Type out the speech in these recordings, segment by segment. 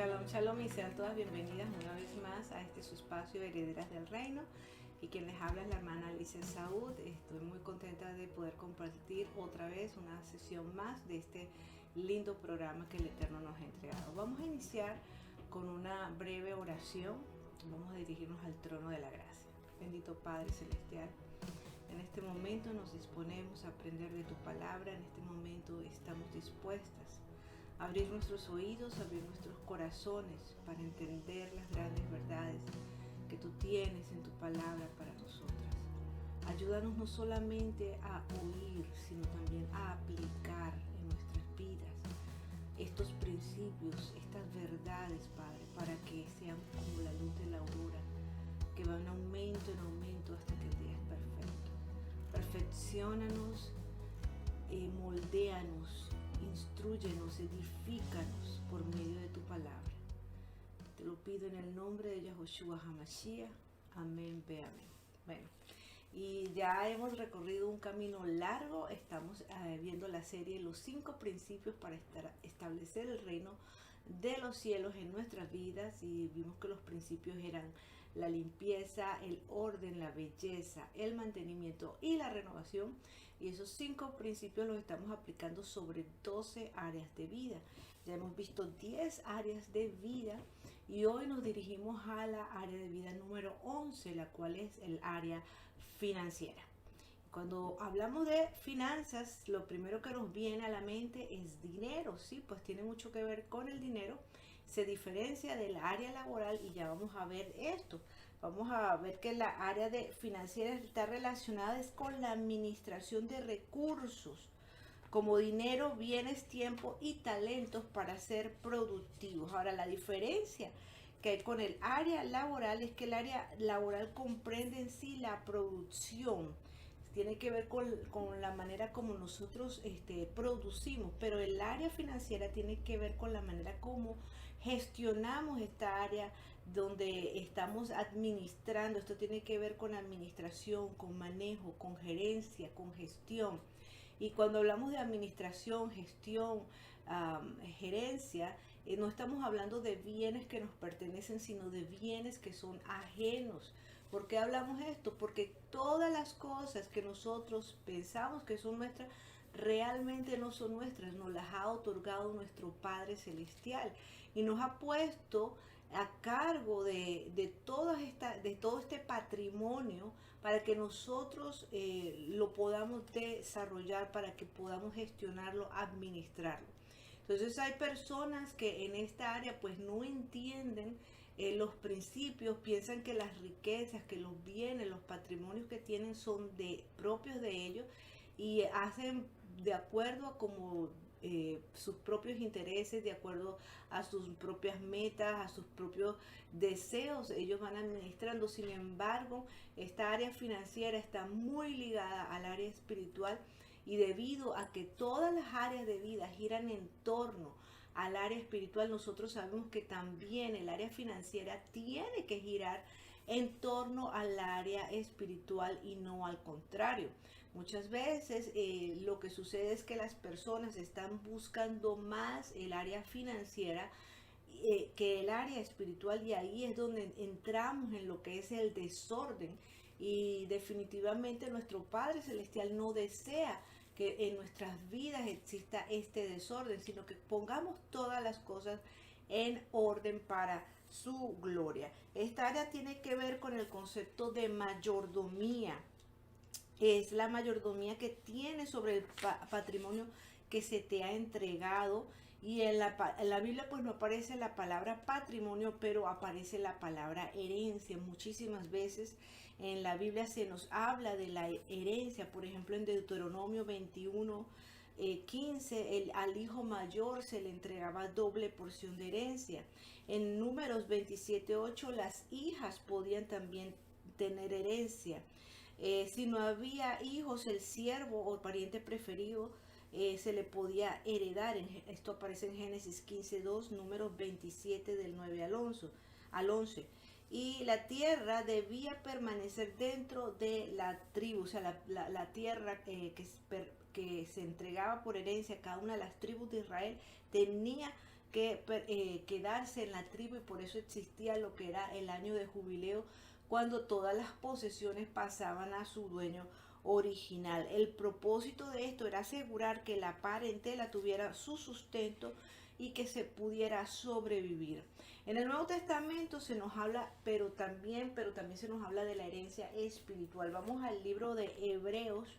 Shalom, shalom y sean todas bienvenidas una vez más a este su espacio Herederas del Reino. Y quien les habla es la hermana Alicia Saúd. Estoy muy contenta de poder compartir otra vez una sesión más de este lindo programa que el Eterno nos ha entregado. Vamos a iniciar con una breve oración. Vamos a dirigirnos al trono de la gracia. Bendito Padre Celestial, en este momento nos disponemos a aprender de tu palabra. En este momento estamos dispuestas a abrir nuestros oídos, abrir nuestros corazones para entender las grandes verdades que tú tienes en tu palabra para nosotras. Ayúdanos no solamente a oír, sino también a aplicar en nuestras vidas estos principios, estas verdades, Padre, para que sean como la luz de la aurora, que va en aumento hasta que el día es perfecto. Perfecciónanos, moldéanos, instrúyenos, edifícanos por medio de tu palabra. Te lo pido en el nombre de Yahushua HaMashiach. Amén, ve amén. Bueno, y ya hemos recorrido un camino largo. Estamos viendo la serie Los 5 principios para establecer el reino de los cielos en nuestras vidas, y vimos que los principios eran la limpieza, el orden, la belleza, el mantenimiento y la renovación. Y esos 5 principios los estamos aplicando sobre 12 áreas de vida. Ya hemos visto 10 áreas de vida y hoy nos dirigimos a la área de vida número 11, la cual es el área financiera. Cuando hablamos de finanzas, lo primero que nos viene a la mente es dinero, ¿sí? Pues tiene mucho que ver con el dinero. Se diferencia del área laboral y ya vamos a ver esto. Vamos a ver que la área de financiera está relacionada es con la administración de recursos, como dinero, bienes, tiempo y talentos para ser productivos. Ahora, la diferencia que hay con el área laboral es que el área laboral comprende en sí la producción. Tiene que ver con la manera como nosotros producimos, pero el área financiera tiene que ver con la manera como gestionamos esta área donde estamos administrando. Esto tiene que ver con administración, con manejo, con gerencia, con gestión. Y cuando hablamos de administración, gestión, gerencia, no estamos hablando de bienes que nos pertenecen, sino de bienes que son ajenos. ¿Por qué hablamos esto? Porque todas las cosas que nosotros pensamos que son nuestras, realmente no son nuestras, nos las ha otorgado nuestro Padre Celestial y nos ha puesto a cargo de todo este patrimonio para que nosotros lo podamos desarrollar, para que podamos gestionarlo, administrarlo. Entonces hay personas que en esta área pues no entienden los principios, piensan que las riquezas, que los bienes, los patrimonios que tienen son propios de ellos, y hacen de acuerdo a como sus propios intereses, de acuerdo a sus propias metas, a sus propios deseos, ellos van administrando. Sin embargo, esta área financiera está muy ligada al área espiritual, y debido a que todas las áreas de vida giran en torno al área espiritual, nosotros sabemos que también el área financiera tiene que girar en torno al área espiritual y no al contrario. Muchas veces lo que sucede es que las personas están buscando más el área financiera que el área espiritual, y ahí es donde entramos en lo que es el desorden. Y definitivamente nuestro Padre Celestial no desea que en nuestras vidas exista este desorden, sino que pongamos todas las cosas en orden para su gloria. Esta área tiene que ver con el concepto de mayordomía. Es la mayordomía que tienes sobre el patrimonio que se te ha entregado. Y en la Biblia pues no aparece la palabra patrimonio, pero aparece la palabra herencia. Muchísimas veces en la Biblia se nos habla de la herencia. Por ejemplo, en Deuteronomio 21, 15, al hijo mayor se le entregaba doble porción de herencia. En Números 27, 8, las hijas podían también tener herencia. Si no había hijos, el siervo o pariente preferido se le podía heredar. Esto aparece en Génesis 15:2, Números 27 del 9 al 11. Y la tierra debía permanecer dentro de la tribu, o sea, la tierra que se entregaba por herencia a cada una de las tribus de Israel tenía que quedarse en la tribu, y por eso existía lo que era el año de jubileo, cuando todas las posesiones pasaban a su dueño original. El propósito de esto era asegurar que la parentela tuviera su sustento y que se pudiera sobrevivir. En el Nuevo Testamento se nos habla, pero también se nos habla de la herencia espiritual. Vamos al libro de Hebreos.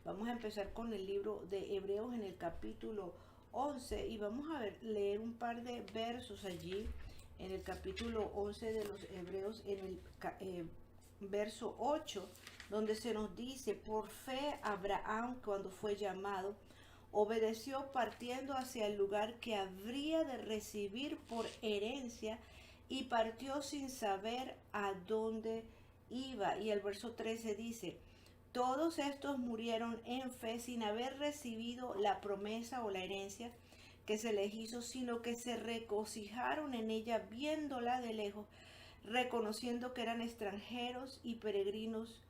Vamos a empezar con el libro de Hebreos en el capítulo 11 y vamos a leer un par de versos allí en el capítulo 11 de los Hebreos, en el verso 8, donde se nos dice: por fe Abraham, cuando fue llamado, obedeció partiendo hacia el lugar que habría de recibir por herencia, y partió sin saber a dónde iba. Y el verso 13 dice: todos estos murieron en fe sin haber recibido la promesa o la herencia que se les hizo, sino que se regocijaron en ella viéndola de lejos, reconociendo que eran extranjeros y peregrinos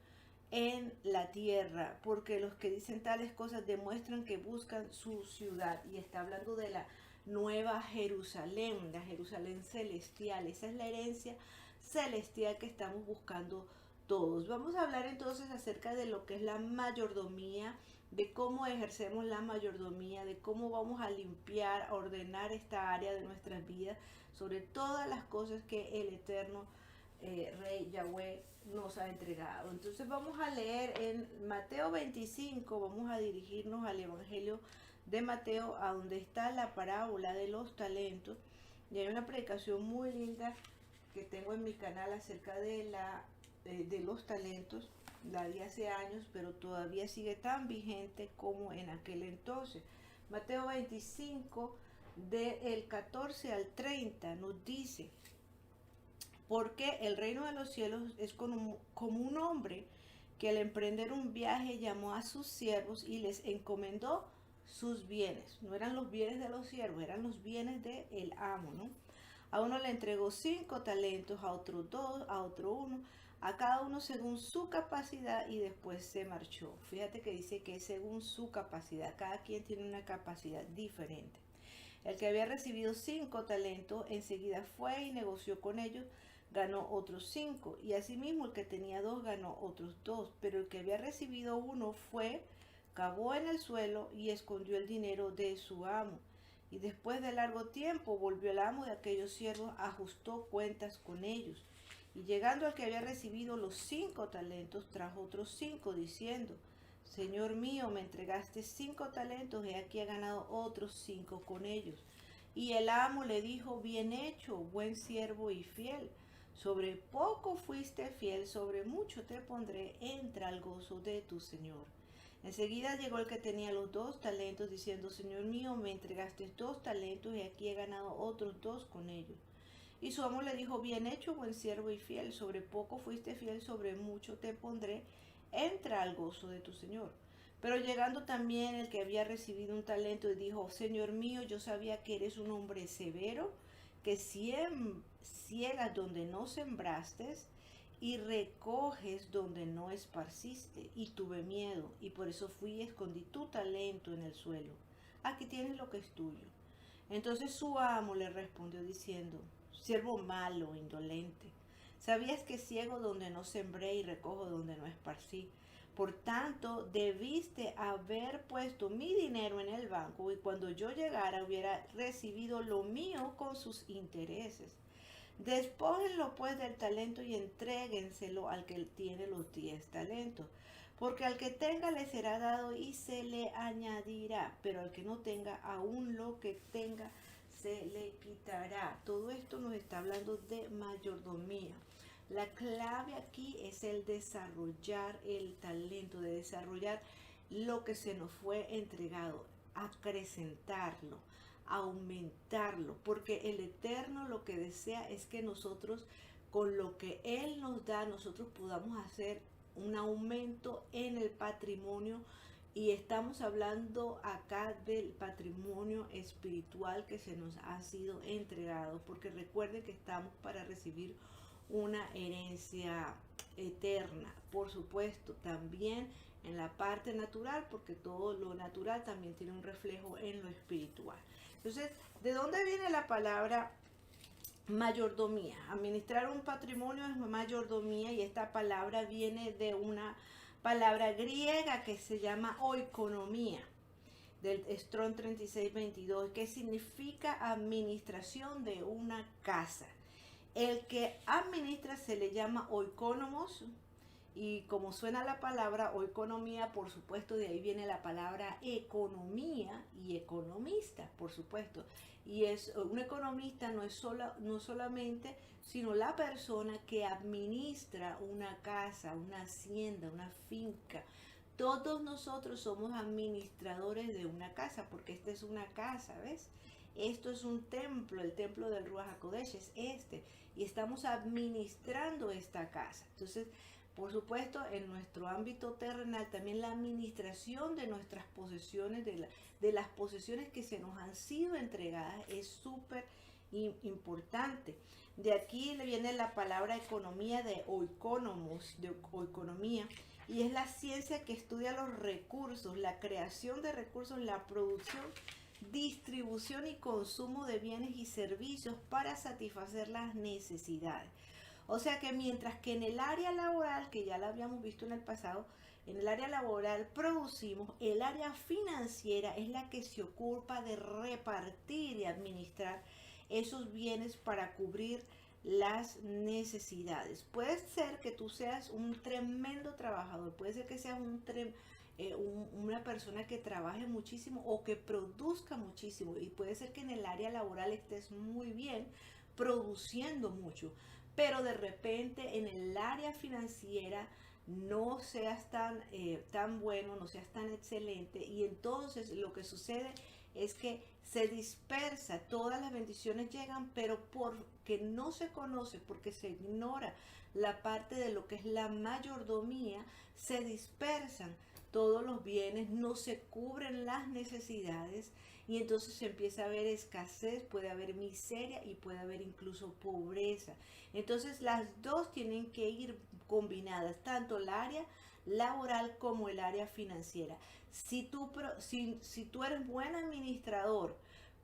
en la tierra, porque los que dicen tales cosas demuestran que buscan su ciudad. Y está hablando de la nueva Jerusalén, la Jerusalén celestial. Esa es la herencia celestial que estamos buscando todos. Vamos a hablar entonces acerca de lo que es la mayordomía, de cómo ejercemos la mayordomía, de cómo vamos a limpiar, a ordenar esta área de nuestras vidas, sobre todas las cosas que el Eterno Rey Yahweh nos ha entregado. Entonces vamos a leer en Mateo 25, vamos a dirigirnos al Evangelio de Mateo, a donde está la parábola de los talentos. Y hay una predicación muy linda que tengo en mi canal acerca de los talentos. La di hace años, pero todavía sigue tan vigente como en aquel entonces. Mateo 25, del 14 al 30, nos dice: porque el reino de los cielos es como un hombre que al emprender un viaje llamó a sus siervos y les encomendó sus bienes. No eran los bienes de los siervos, eran los bienes del amo, ¿no? A uno le entregó 5 talentos, a otro 2, a otro 1, a cada uno según su capacidad, y después se marchó. Fíjate que dice que es según su capacidad. Cada quien tiene una capacidad diferente. El que había recibido 5 talentos enseguida fue y negoció con ellos, ganó otros 5, y asimismo el que tenía 2 ganó otros 2, pero el que había recibido 1 fue, cavó en el suelo y escondió el dinero de su amo. Y después de largo tiempo volvió el amo de aquellos siervos, ajustó cuentas con ellos. Y llegando al que había recibido los 5 talentos, trajo otros 5, diciendo: Señor mío, me entregaste 5 talentos, y aquí he ganado otros 5 con ellos. Y el amo le dijo: bien hecho, buen siervo y fiel. Sobre poco fuiste fiel, sobre mucho te pondré, entra al gozo de tu Señor. Enseguida llegó el que tenía los 2 talentos, diciendo: Señor mío, me entregaste 2 talentos, y aquí he ganado otros 2 con ellos. Y su amo le dijo: bien hecho, buen siervo y fiel, sobre poco fuiste fiel, sobre mucho te pondré, entra al gozo de tu Señor. Pero llegando también el que había recibido un talento, y dijo: Señor mío, yo sabía que eres un hombre severo, que ciegas donde no sembraste y recoges donde no esparciste. Y tuve miedo, y por eso fui y escondí tu talento en el suelo. Aquí tienes lo que es tuyo. Entonces su amo le respondió diciendo: siervo malo, indolente, sabías que ciego donde no sembré y recojo donde no esparcí. Por tanto, debiste haber puesto mi dinero en el banco, y cuando yo llegara hubiera recibido lo mío con sus intereses. Despójenlo pues del talento y entréguenselo al que tiene los 10 talentos. Porque al que tenga le será dado y se le añadirá, pero al que no tenga, aún lo que tenga se le quitará. Todo esto nos está hablando de mayordomía. La clave aquí es el desarrollar el talento, de desarrollar lo que se nos fue entregado, acrecentarlo, aumentarlo, porque el Eterno lo que desea es que nosotros, con lo que Él nos da, nosotros podamos hacer un aumento en el patrimonio. Y estamos hablando acá del patrimonio espiritual que se nos ha sido entregado, porque recuerden que estamos para recibir una herencia eterna, por supuesto, también en la parte natural, porque todo lo natural también tiene un reflejo en lo espiritual. Entonces, ¿de dónde viene la palabra mayordomía? Administrar un patrimonio es mayordomía, y esta palabra viene de una palabra griega que se llama oikonomía, del Strong 3622, que significa administración de una casa. El que administra se le llama oikonomos, y como suena la palabra oikonomía, por supuesto, de ahí viene la palabra economía y economista, por supuesto. Y es un economista no solamente, sino la persona que administra una casa, una hacienda, una finca. Todos nosotros somos administradores de una casa, porque esta es una casa, ¿ves? Esto es un templo, el templo del Ruach HaKodesh es este, y estamos administrando esta casa. Entonces, por supuesto, en nuestro ámbito terrenal, también la administración de nuestras posesiones, de las posesiones que se nos han sido entregadas, es súper importante. De aquí le viene la palabra economía, de oikonomos, de oikonomía, y es la ciencia que estudia los recursos, la creación de recursos, la producción, distribución y consumo de bienes y servicios para satisfacer las necesidades. O sea que mientras que en el área laboral, que ya la habíamos visto en el pasado, en el área laboral producimos, el área financiera es la que se ocupa de repartir y administrar esos bienes para cubrir las necesidades. Puede ser que tú seas un tremendo trabajador, puede ser que seas una persona que trabaje muchísimo o que produzca muchísimo, y puede ser que en el área laboral estés muy bien, produciendo mucho, pero de repente en el área financiera no seas tan bueno, no seas tan excelente, y entonces lo que sucede es que se dispersa, todas las bendiciones llegan, pero porque no se conoce, porque se ignora la parte de lo que es la mayordomía, se dispersan todos los bienes, no se cubren las necesidades, y entonces se empieza a haber escasez, puede haber miseria y puede haber incluso pobreza. Entonces las dos tienen que ir combinadas, tanto el área laboral como el área financiera. Si tú eres buen administrador,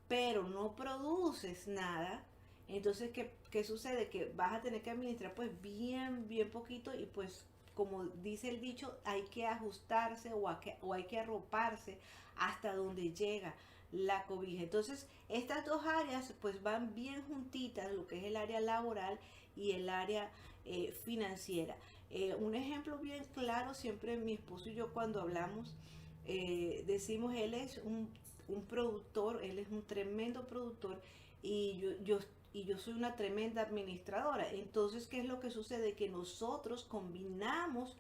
pero no produces nada, entonces ¿qué sucede? Que vas a tener que administrar pues bien poquito, y pues como dice el dicho, hay que ajustarse o hay que arroparse hasta donde llega la cobija. Entonces, estas dos áreas pues van bien juntitas, lo que es el área laboral y el área financiera. Un ejemplo bien claro, siempre mi esposo y yo cuando hablamos, decimos, él es un productor, él es un tremendo productor, y yo soy una tremenda administradora. Entonces, ¿qué es lo que sucede? Que nosotros combinamos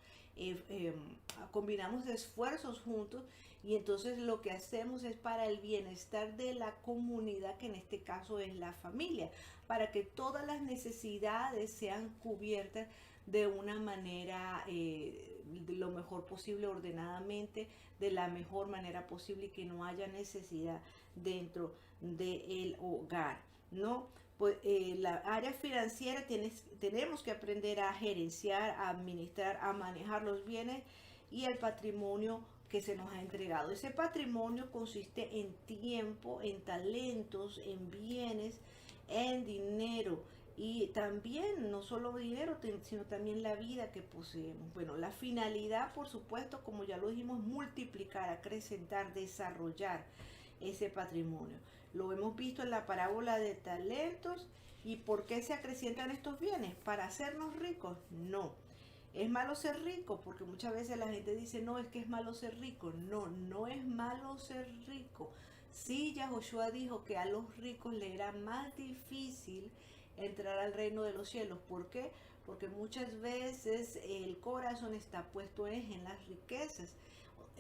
esfuerzos juntos, y entonces lo que hacemos es para el bienestar de la comunidad, que en este caso es la familia, para que todas las necesidades sean cubiertas de una manera de lo mejor posible, ordenadamente, de la mejor manera posible, y que no haya necesidad dentro del hogar, ¿no? Pues la área financiera tenemos que aprender a gerenciar, a administrar, a manejar los bienes y el patrimonio que se nos ha entregado. Ese patrimonio consiste en tiempo, en talentos, en bienes, en dinero, y también no solo dinero, sino también la vida que poseemos. Bueno, la finalidad, por supuesto, como ya lo dijimos, multiplicar, acrecentar, desarrollar ese patrimonio. Lo hemos visto en la parábola de talentos. ¿Y por qué se acrecientan estos bienes? ¿Para hacernos ricos? No. ¿Es malo ser rico? Porque muchas veces la gente dice, no, es que es malo ser rico. No, no es malo ser rico. Sí, Yahoshua dijo que a los ricos le era más difícil entrar al reino de los cielos. ¿Por qué? Porque muchas veces el corazón está puesto en las riquezas.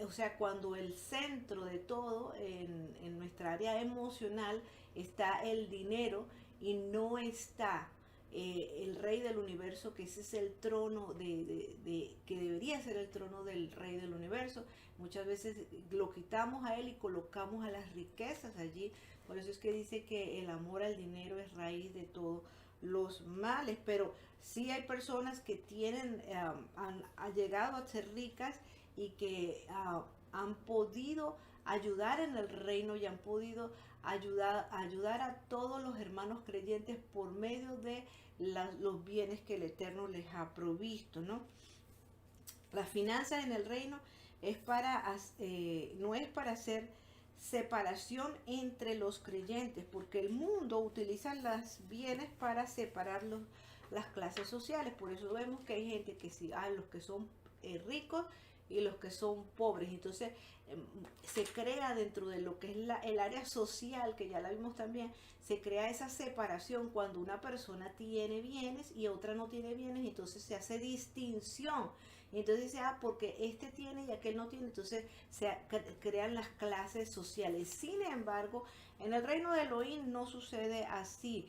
O sea, cuando el centro de todo en nuestra área emocional está el dinero, y no está el rey del universo, que ese es el trono que debería ser el trono del rey del universo. Muchas veces lo quitamos a él y colocamos a las riquezas allí. Por eso es que dice que el amor al dinero es raíz de todo los males, pero sí hay personas que tienen, han llegado a ser ricas y que han podido ayudar en el reino y han podido ayudar a todos los hermanos creyentes por medio de los bienes que el Eterno les ha provisto, ¿no? Las finanzas en el reino no es para hacer separación entre los creyentes, porque el mundo utiliza los bienes para separar las clases sociales. Por eso vemos que hay gente que sí, los que son ricos y los que son pobres. Entonces se crea dentro de lo que es el área social, que ya la vimos también, se crea esa separación cuando una persona tiene bienes y otra no tiene bienes, y entonces se hace distinción. Y entonces dice, porque este tiene y aquel no tiene, entonces se crean las clases sociales. Sin embargo, en el reino de Elohim no sucede así.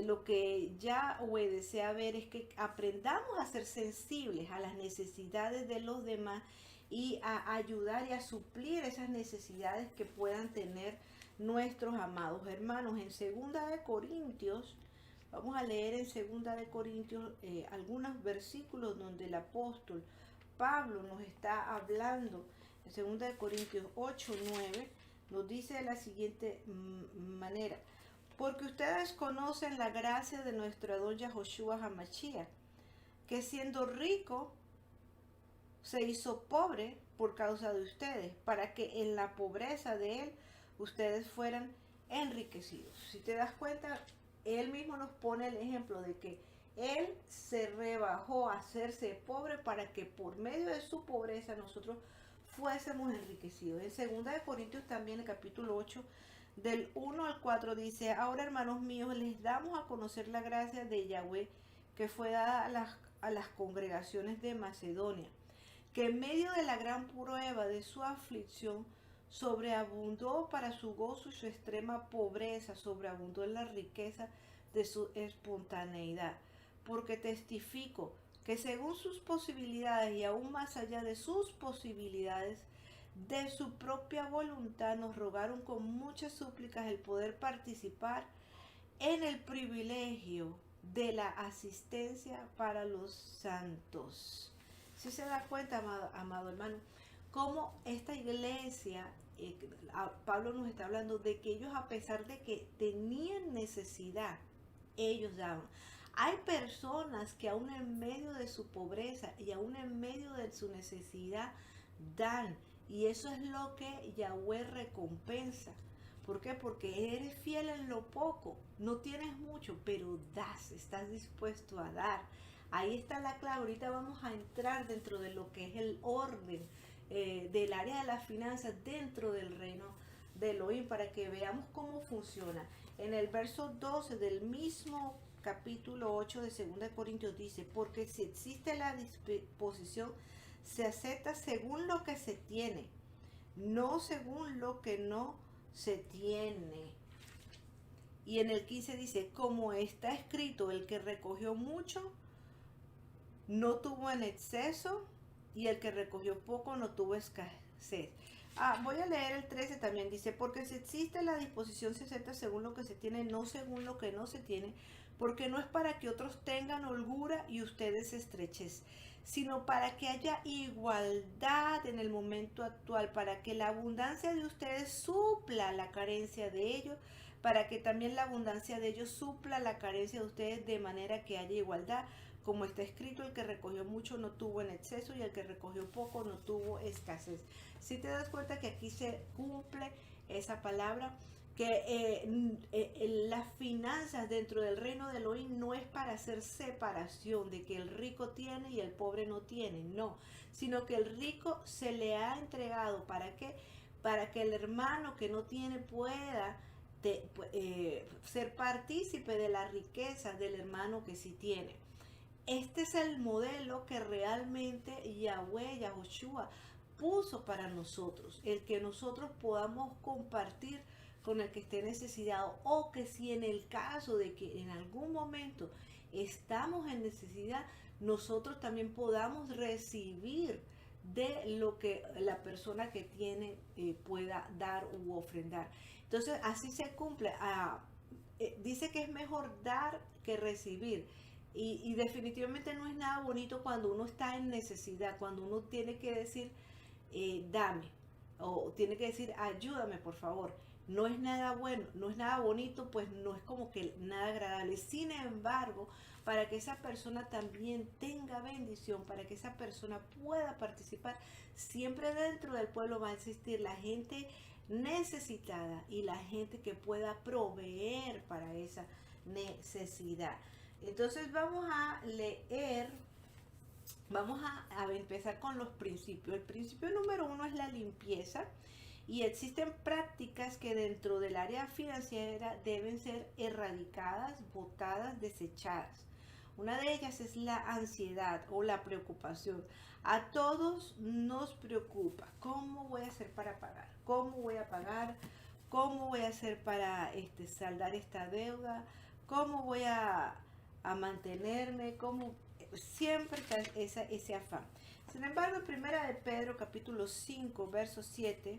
Lo que Yahweh desea ver es que aprendamos a ser sensibles a las necesidades de los demás y a ayudar y a suplir esas necesidades que puedan tener nuestros amados hermanos. En 2 Corintios, vamos a leer en 2 Corintios algunos versículos donde el apóstol Pablo nos está hablando. En 2 Corintios 8:9 nos dice de la siguiente manera: porque ustedes conocen la gracia de nuestro Adón Yahoshua Hamashiach, que siendo rico se hizo pobre por causa de ustedes, para que en la pobreza de él ustedes fueran enriquecidos. Si te das cuenta, él mismo nos pone el ejemplo de que él se rebajó a hacerse pobre para que por medio de su pobreza nosotros fuésemos enriquecidos. En 2 Corintios también, el capítulo 8, del 1 al 4 dice: ahora, hermanos míos, les damos a conocer la gracia de Yahweh que fue dada a las congregaciones de Macedonia, que en medio de la gran prueba de su aflicción sobreabundó para su gozo, y su extrema pobreza sobreabundó en la riqueza de su espontaneidad. Porque testifico que según sus posibilidades y aún más allá de sus posibilidades, de su propia voluntad nos rogaron con muchas súplicas el poder participar en el privilegio de la asistencia para los santos. Si se da cuenta, amado hermano, cómo esta iglesia, Pablo nos está hablando de que ellos, a pesar de que tenían necesidad, ellos daban. Hay personas que aún en medio de su pobreza y aún en medio de su necesidad dan, y eso es lo que Yahweh recompensa. ¿Por qué? Porque eres fiel en lo poco, no tienes mucho, pero das, estás dispuesto a dar. Ahí está la clave. Ahorita vamos a entrar dentro de lo que es el orden del área de las finanzas dentro del reino de Elohim, para que veamos cómo funciona. En el verso 12 del mismo capítulo 8 de 2 Corintios dice: porque si existe la disposición, se acepta según lo que se tiene, no según lo que no se tiene. Y en el 15 dice: como está escrito, el que recogió mucho no tuvo en exceso, y el que recogió poco no tuvo escasez. Voy a leer el 13 también. Dice: porque si existe la disposición, se acepta según lo que se tiene, no según lo que no se tiene, porque no es para que otros tengan holgura y ustedes estrechez, sino para que haya igualdad en el momento actual, para que la abundancia de ustedes supla la carencia de ellos, para que también la abundancia de ellos supla la carencia de ustedes, de manera que haya igualdad. Como está escrito, el que recogió mucho no tuvo en exceso, y el que recogió poco no tuvo escasez. Si te das cuenta que aquí se cumple esa palabra, que las finanzas dentro del reino de Elohim no es para hacer separación de que el rico tiene y el pobre no tiene, no, sino que el rico se le ha entregado. ¿Para qué? Para que el hermano que no tiene pueda ser partícipe de la riqueza del hermano que sí tiene. Este es el modelo que realmente Yahweh, Yahoshua, puso para nosotros, el que nosotros podamos compartir con el que esté necesitado, o que si en el caso de que en algún momento estamos en necesidad, nosotros también podamos recibir de lo que la persona que tiene pueda dar u ofrendar. Entonces así se cumple. dice que es mejor dar que recibir. Y definitivamente no es nada bonito cuando uno está en necesidad, cuando uno tiene que decir, dame, o tiene que decir, ayúdame, por favor. No es nada bueno, no es nada bonito, pues no es como que nada agradable. Sin embargo, para que esa persona también tenga bendición, para que esa persona pueda participar, siempre dentro del pueblo va a existir la gente necesitada y la gente que pueda proveer para esa necesidad. Entonces vamos a empezar con los principios. El principio número 1 es la limpieza, y existen prácticas que dentro del área financiera deben ser erradicadas, botadas, desechadas. Una de ellas es la ansiedad o la preocupación. A todos nos preocupa. ¿Cómo voy a hacer para pagar? ¿Cómo voy a pagar? ¿Cómo voy a hacer para saldar esta deuda? ¿Cómo voy a mantenerme? ¿Cómo? Siempre está ese afán. Sin embargo, en Primera de Pedro, capítulo 5, verso 7,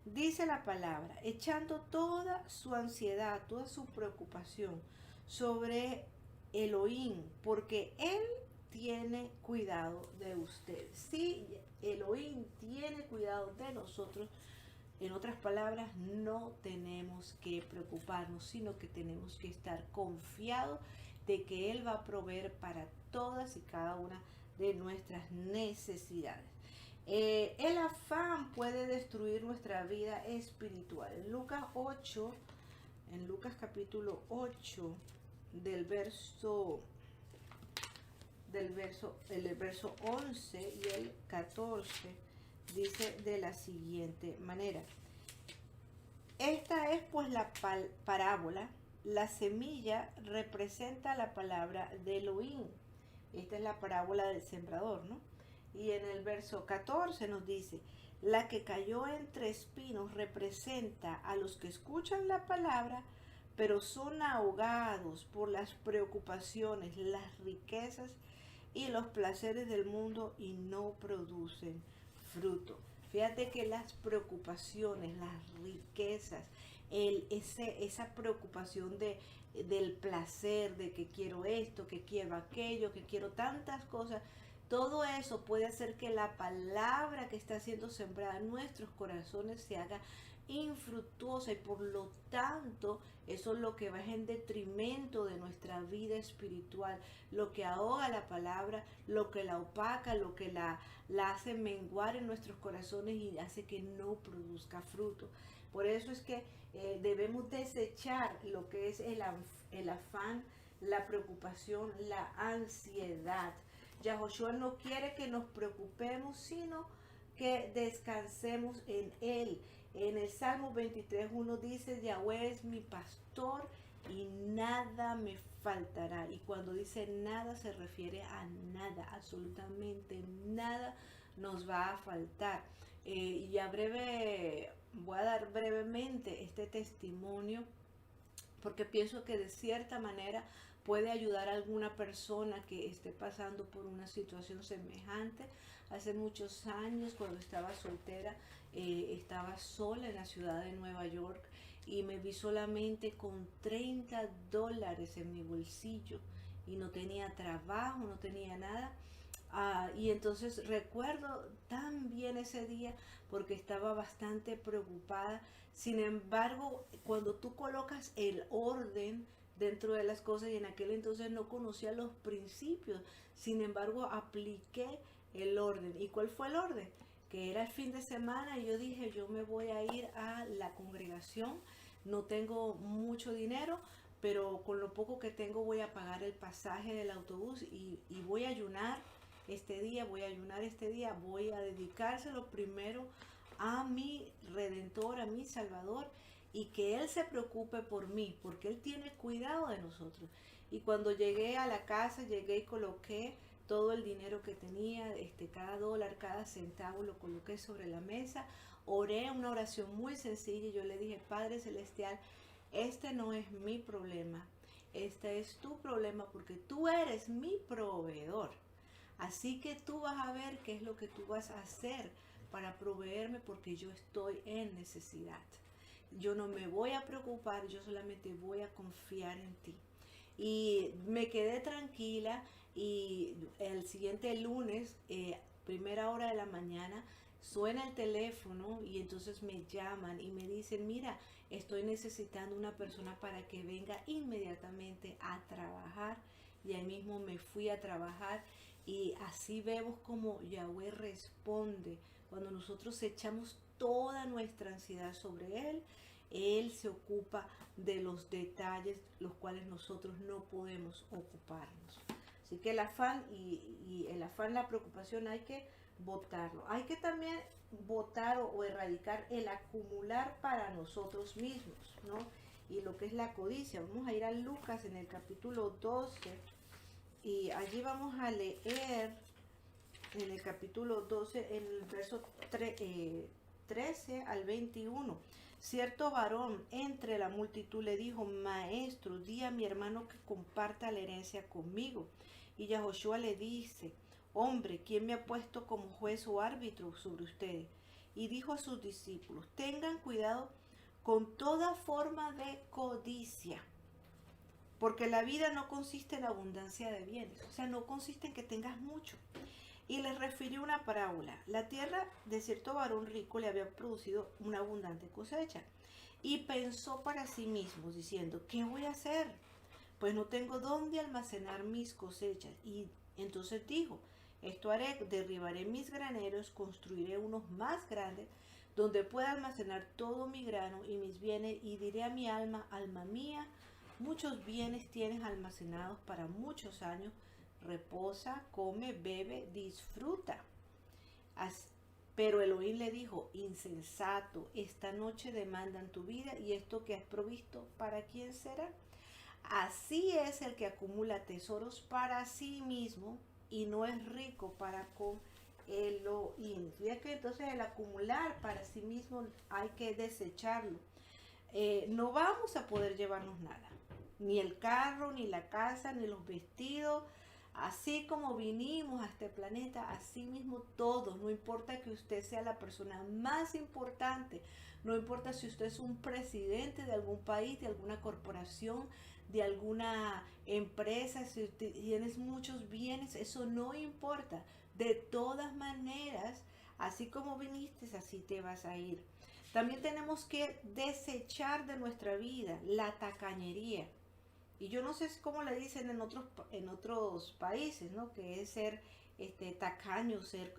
dice la palabra, echando toda su ansiedad, toda su preocupación sobre Elohim, porque Él tiene cuidado de ustedes. Sí, Elohim tiene cuidado de nosotros. En otras palabras, no tenemos que preocuparnos, sino que tenemos que estar confiados de que Él va a proveer para todas y cada una de nuestras necesidades. El afán puede destruir nuestra vida espiritual. En Lucas capítulo 8, del verso 11 y el 14, dice de la siguiente manera. Esta es pues la parábola. La semilla representa la palabra de Elohim. Esta es la parábola del sembrador, ¿no? Y en el verso 14 nos dice, la que cayó entre espinos representa a los que escuchan la palabra, pero son ahogados por las preocupaciones, las riquezas y los placeres del mundo y no producen fruto. Fíjate que las preocupaciones, las riquezas, esa preocupación del placer, de que quiero esto, que quiero aquello, que quiero tantas cosas, todo eso puede hacer que la palabra que está siendo sembrada en nuestros corazones se haga infructuosa, y por lo tanto eso es lo que va en detrimento de nuestra vida espiritual, lo que ahoga la palabra, lo que la opaca, lo que la hace menguar en nuestros corazones y hace que no produzca fruto. Por eso es que debemos desechar lo que es el afán, la preocupación, la ansiedad. Yahoshua no quiere que nos preocupemos, sino que descansemos en Él. En el Salmo 23:1 dice, Yahweh es mi pastor y nada me faltará. Y cuando dice nada se refiere a nada, absolutamente nada nos va a faltar. Y voy a dar brevemente este testimonio, porque pienso que de cierta manera puede ayudar a alguna persona que esté pasando por una situación semejante. Hace muchos años, cuando estaba soltera, estaba sola en la ciudad de Nueva York y me vi solamente con $30 en mi bolsillo y no tenía trabajo, no tenía nada. Y entonces recuerdo tan bien ese día porque estaba bastante preocupada. Sin embargo, cuando tú colocas el orden dentro de las cosas, y en aquel entonces no conocía los principios, sin embargo apliqué el orden. ¿Y cuál fue el orden? Que era el fin de semana y yo dije, yo me voy a ir a la congregación, no tengo mucho dinero, pero con lo poco que tengo voy a pagar el pasaje del autobús y voy a ayunar este día, voy a dedicárselo primero a mi Redentor, a mi Salvador, y que Él se preocupe por mí, porque Él tiene cuidado de nosotros. Y cuando llegué a la casa, llegué y coloqué todo el dinero que tenía, cada dólar, cada centavo lo coloqué sobre la mesa, oré una oración muy sencilla y yo le dije, Padre Celestial, este no es mi problema, este es tu problema porque tú eres mi proveedor. Así que tú vas a ver qué es lo que tú vas a hacer para proveerme porque yo estoy en necesidad. yo no me voy a preocupar, yo solamente voy a confiar en ti. Y me quedé tranquila y el siguiente lunes, primera hora de la mañana, suena el teléfono y entonces me llaman y me dicen, mira, estoy necesitando una persona para que venga inmediatamente a trabajar. Y ahí mismo me fui a trabajar y así vemos como Yahweh responde. Cuando nosotros echamos toda nuestra ansiedad sobre Él se ocupa de los detalles los cuales nosotros no podemos ocuparnos. Así que el afán y el afán, la preocupación hay que botarlo. Hay que también botar o erradicar el acumular para nosotros mismos, ¿no? Y lo que es la codicia. Vamos a ir a Lucas en el capítulo 12 y allí vamos a leer en el capítulo 12, en el verso 13 al 21. Cierto varón entre la multitud le dijo, maestro, di a mi hermano que comparta la herencia conmigo. Y Yahoshua le dice, hombre, ¿quién me ha puesto como juez o árbitro sobre ustedes? Y dijo a sus discípulos, tengan cuidado con toda forma de codicia, porque la vida no consiste en abundancia de bienes, o sea, no consiste en que tengas mucho. Y les refirió una parábola. La tierra de cierto varón rico le había producido una abundante cosecha. Y pensó para sí mismo, diciendo, ¿qué voy a hacer? Pues no tengo dónde almacenar mis cosechas. Y entonces dijo, esto haré, derribaré mis graneros, construiré unos más grandes, donde pueda almacenar todo mi grano y mis bienes, y diré a mi alma, alma mía, muchos bienes tienes almacenados para muchos años, reposa, come, bebe, disfruta. Pero Elohim le dijo, insensato, esta noche demandan tu vida y esto que has provisto, ¿para quién será? Así es el que acumula tesoros para sí mismo y no es rico para con Elohim. Fíjate que entonces el acumular para sí mismo hay que desecharlo. No vamos a poder llevarnos nada, ni el carro, ni la casa, ni los vestidos. Así como vinimos a este planeta, así mismo todos, no importa que usted sea la persona más importante, no importa si usted es un presidente de algún país, de alguna corporación, de alguna empresa, si usted tienes muchos bienes, eso no importa. De todas maneras, así como viniste, así te vas a ir. También tenemos que desechar de nuestra vida la tacañería. Y yo no sé cómo le dicen en otros países, ¿no? Que es ser tacaño, ser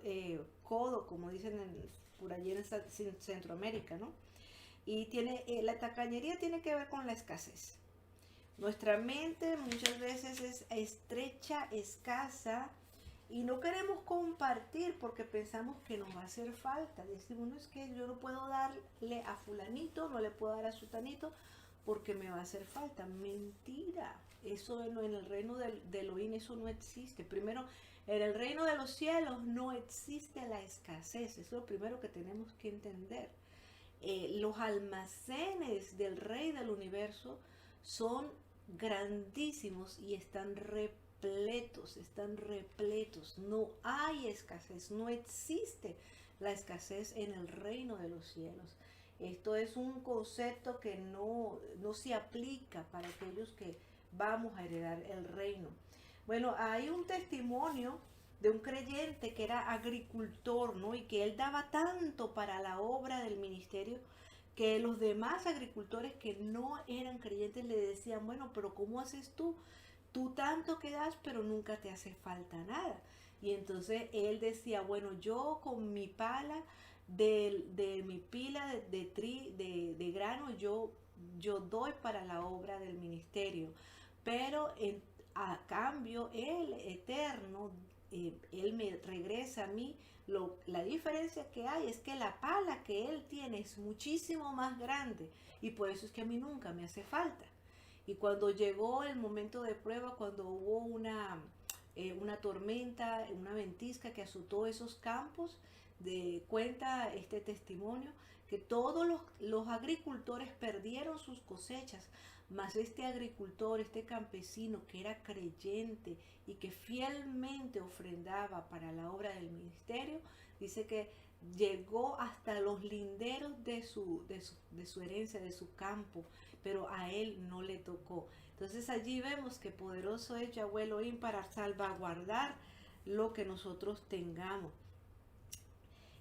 codo, como dicen por allí en Centroamérica, ¿no? Y la tacañería tiene que ver con la escasez. Nuestra mente muchas veces es estrecha, escasa, y no queremos compartir porque pensamos que nos va a hacer falta. Decimos, no, es que yo no puedo darle a fulanito, no le puedo dar a sutanito, porque me va a hacer falta. Mentira. Eso en el reino de Elohim, eso no existe. Primero, en el reino de los cielos no existe la escasez. Eso es lo primero que tenemos que entender. Los almacenes del Rey del Universo son grandísimos y están repletos. No hay escasez, no existe la escasez en el reino de los cielos. Esto es un concepto que no se aplica para aquellos que vamos a heredar el reino. Bueno, hay un testimonio de un creyente que era agricultor, ¿no? Y que él daba tanto para la obra del ministerio que los demás agricultores que no eran creyentes le decían, bueno, pero ¿cómo haces tú? Tú tanto que das, pero nunca te hace falta nada. Y entonces él decía, bueno, yo con mi pala de mi pila de grano, yo doy para la obra del ministerio, pero a cambio el Eterno, él me regresa a mí. La diferencia que hay es que la pala que él tiene es muchísimo más grande y por eso es que a mí nunca me hace falta. Y cuando llegó el momento de prueba, cuando hubo una tormenta, una ventisca que azotó esos campos, cuenta este testimonio que todos los agricultores perdieron sus cosechas Mas este agricultor, este campesino que era creyente y que fielmente ofrendaba para la obra del ministerio, dice que llegó hasta los linderos de su herencia, de su campo, pero a él no le tocó. Entonces allí vemos que poderoso es Yahweh Elohim para salvaguardar lo que nosotros tengamos.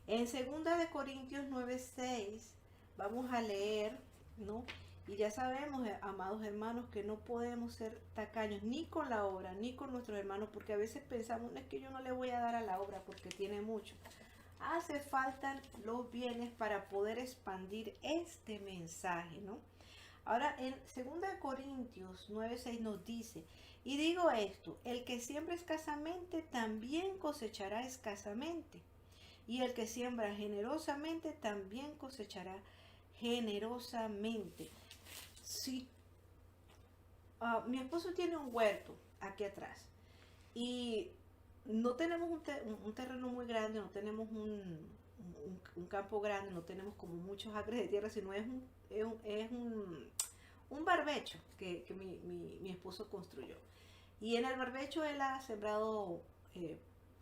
En 2 de Corintios 9:6 vamos a leer, ¿no? Y ya sabemos, amados hermanos, que no podemos ser tacaños ni con la obra, ni con nuestros hermanos, porque a veces pensamos, no es que yo no le voy a dar a la obra porque tiene mucho. Hace falta los bienes para poder expandir este mensaje, ¿no? Ahora, en 2 de Corintios 9:6 nos dice, y digo esto, el que siembra escasamente también cosechará escasamente, y el que siembra generosamente también cosechará generosamente. Sí, mi esposo tiene un huerto aquí atrás y no tenemos un terreno muy grande, no tenemos un campo grande, no tenemos como muchos acres de tierra, sino un barbecho que mi esposo construyó. Y en el barbecho él ha sembrado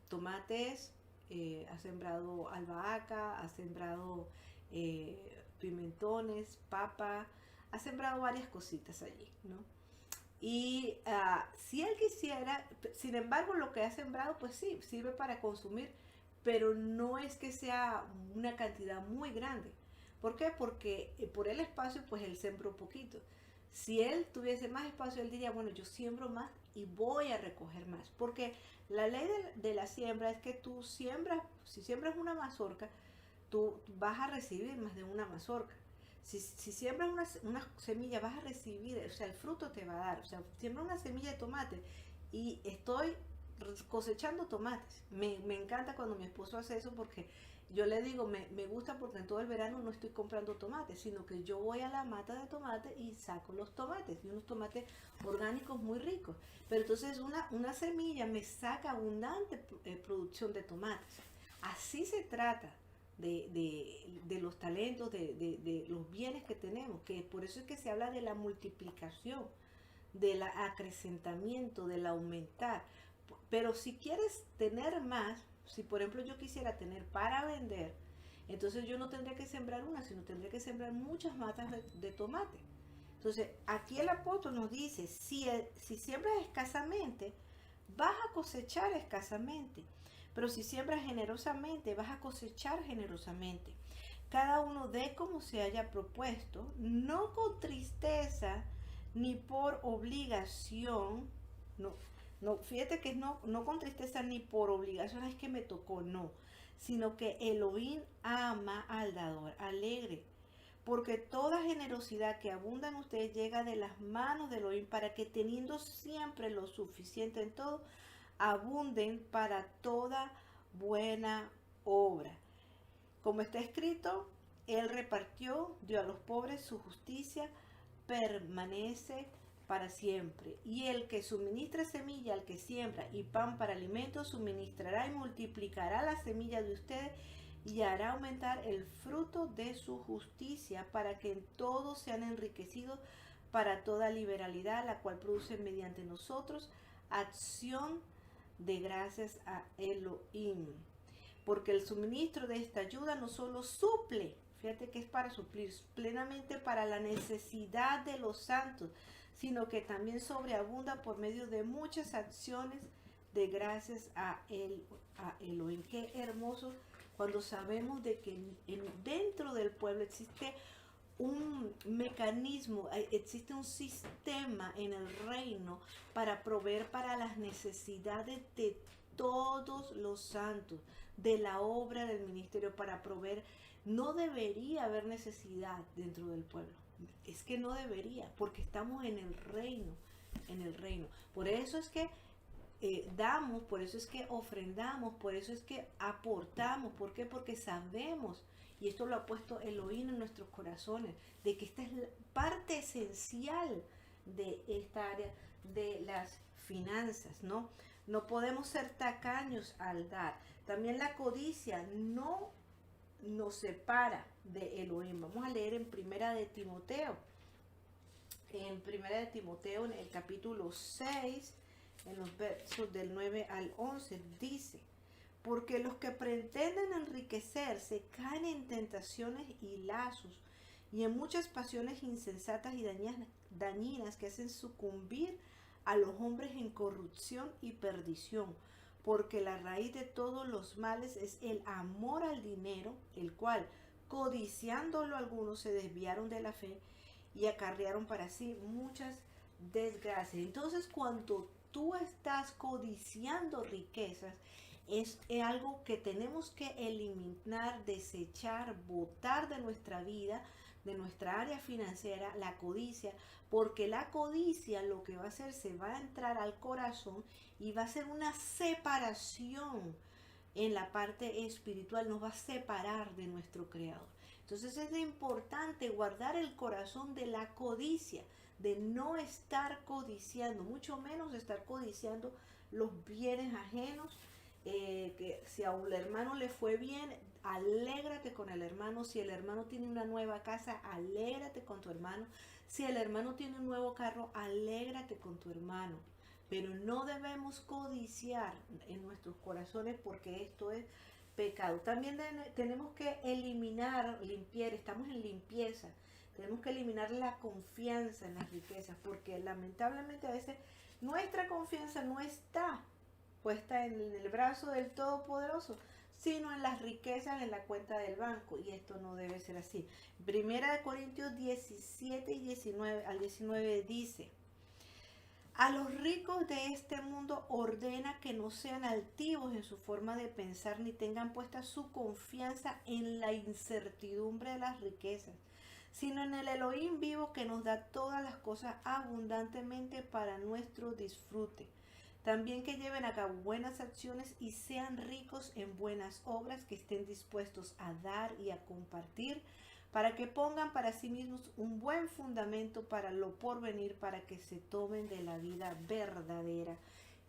tomates, ha sembrado albahaca, ha sembrado pimentones, papa, ha sembrado varias cositas allí, ¿no? Y si él quisiera, sin embargo, lo que ha sembrado, pues sí, sirve para consumir, pero no es que sea una cantidad muy grande. ¿Por qué? Porque por el espacio, pues él sembró poquito. Si él tuviese más espacio, él diría, bueno, yo siembro más y voy a recoger más. Porque la ley de la siembra es que tú siembras, si siembras una mazorca, tú vas a recibir más de una mazorca. Si siembras una semilla, vas a recibir, o sea, el fruto te va a dar. O sea, siembra una semilla de tomate y estoy cosechando tomates. Me encanta cuando mi esposo hace eso porque yo le digo, me gusta porque en todo el verano no estoy comprando tomates, sino que yo voy a la mata de tomate y saco los tomates, y unos tomates orgánicos muy ricos. Pero entonces una semilla me saca abundante producción de tomates. Así se trata de los talentos, de los bienes que tenemos, que por eso es que se habla de la multiplicación, del acrecentamiento, del aumentar. Pero si quieres tener más, si por ejemplo yo quisiera tener para vender, entonces yo no tendría que sembrar una, sino tendría que sembrar muchas matas de tomate. Entonces, aquí el apóstol nos dice, si siembras escasamente, vas a cosechar escasamente. Pero si siembras generosamente, vas a cosechar generosamente. Cada uno dé como se haya propuesto, no con tristeza ni por obligación. No, fíjate que no con tristeza ni por obligación, es que me tocó, no. Sino que Elohim ama al dador alegre. Porque toda generosidad que abunda en ustedes llega de las manos de Elohim, para que teniendo siempre lo suficiente en todo, abunden para toda buena obra. Como está escrito, Él repartió, dio a los pobres, su justicia permanece para siempre. Y el que suministra semilla al que siembra y pan para alimento, suministrará y multiplicará la semilla de ustedes y hará aumentar el fruto de su justicia, para que en todo sean enriquecidos para toda liberalidad, la cual produce mediante nosotros acción de gracias a Elohim. Porque el suministro de esta ayuda no solo suple, fíjate que es para suplir plenamente para la necesidad de los santos, sino que también sobreabunda por medio de muchas acciones de gracias a Elohim. Qué hermoso cuando sabemos de que dentro del pueblo existe un mecanismo, existe un sistema en el reino para proveer para las necesidades de todos los santos, de la obra del ministerio, para proveer. No debería haber necesidad dentro del pueblo. Es que no debería, porque estamos en el reino, en el reino. Por eso es que damos, por eso es que ofrendamos, por eso es que aportamos. ¿Por qué? Porque sabemos, y esto lo ha puesto Elohim en nuestros corazones, de que esta es la parte esencial de esta área de las finanzas, ¿no? No podemos ser tacaños al dar. También la codicia no nos separa de Elohim. Vamos a leer en Primera de Timoteo en Primera de Timoteo, en el capítulo 6, en los versos del 9 al 11, dice: porque los que pretenden enriquecerse caen en tentaciones y lazos y en muchas pasiones insensatas y dañinas que hacen sucumbir a los hombres en corrupción y perdición, porque la raíz de todos los males es el amor al dinero, el cual, codiciándolo algunos, se desviaron de la fe y acarrearon para sí muchas desgracias. Entonces, cuando tú estás codiciando riquezas, es algo que tenemos que eliminar, desechar, botar de nuestra vida, de nuestra área financiera, la codicia, porque la codicia lo que va a hacer, se va a entrar al corazón y va a ser una separación en la parte espiritual, nos va a separar de nuestro Creador. Entonces es importante guardar el corazón de la codicia, de no estar codiciando, mucho menos estar codiciando los bienes ajenos. Que si a un hermano le fue bien, alégrate con el hermano. Si el hermano tiene una nueva casa, alégrate con tu hermano. Si el hermano tiene un nuevo carro, alégrate con tu hermano. Pero no debemos codiciar en nuestros corazones, porque esto es pecado. También tenemos que eliminar, limpiar, estamos en limpieza. Tenemos que eliminar la confianza en las riquezas, porque lamentablemente a veces nuestra confianza no está puesta en el brazo del Todopoderoso, sino en las riquezas en la cuenta del banco, y esto no debe ser así. Primera de Corintios 17 y 19 al 19 dice: a los ricos de este mundo ordena que no sean altivos en su forma de pensar, ni tengan puesta su confianza en la incertidumbre de las riquezas, sino en el Elohim vivo, que nos da todas las cosas abundantemente para nuestro disfrute. También que lleven a cabo buenas acciones y sean ricos en buenas obras, que estén dispuestos a dar y a compartir, para que pongan para sí mismos un buen fundamento para lo porvenir, para que se tomen de la vida verdadera.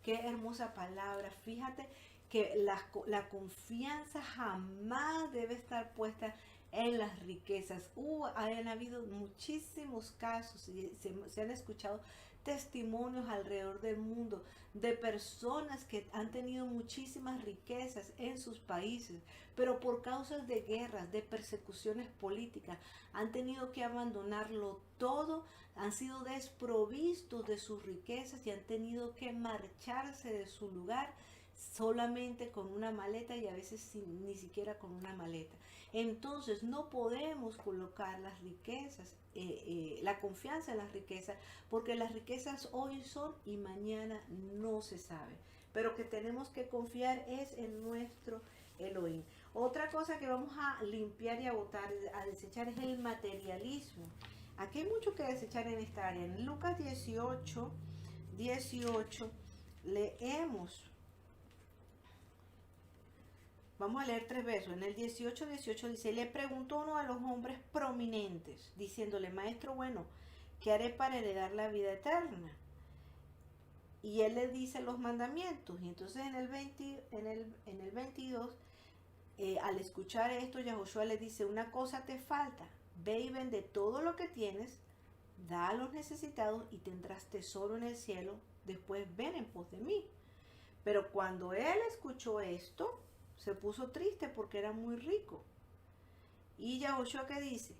Qué hermosa palabra. Fíjate que la confianza jamás debe estar puesta en las riquezas. Han habido muchísimos casos y se han escuchado testimonios alrededor del mundo de personas que han tenido muchísimas riquezas en sus países, pero por causas de guerras, de persecuciones políticas, han tenido que abandonarlo todo, han sido desprovistos de sus riquezas y han tenido que marcharse de su lugar solamente con una maleta, y a veces ni siquiera con una maleta. Entonces no podemos colocar las riquezas, la confianza en las riquezas, porque las riquezas hoy son y mañana no se sabe. Pero que tenemos que confiar es en nuestro Elohim. Otra cosa que vamos a limpiar y a botar, a desechar, es el materialismo. Aquí hay mucho que desechar en esta área. En Lucas 18 leemos. Vamos a leer 3 versos. En el 18 dice: le preguntó uno a los hombres prominentes, diciéndole: maestro bueno, ¿qué haré para heredar la vida eterna? Y él le dice los mandamientos. Y entonces en el 22, al escuchar esto, Yahoshua le dice: una cosa te falta, ve y vende todo lo que tienes, da a los necesitados y tendrás tesoro en el cielo, después ven en pos de mí. Pero cuando él escuchó esto, se puso triste porque era muy rico. Y Yahoshua, ¿qué dice?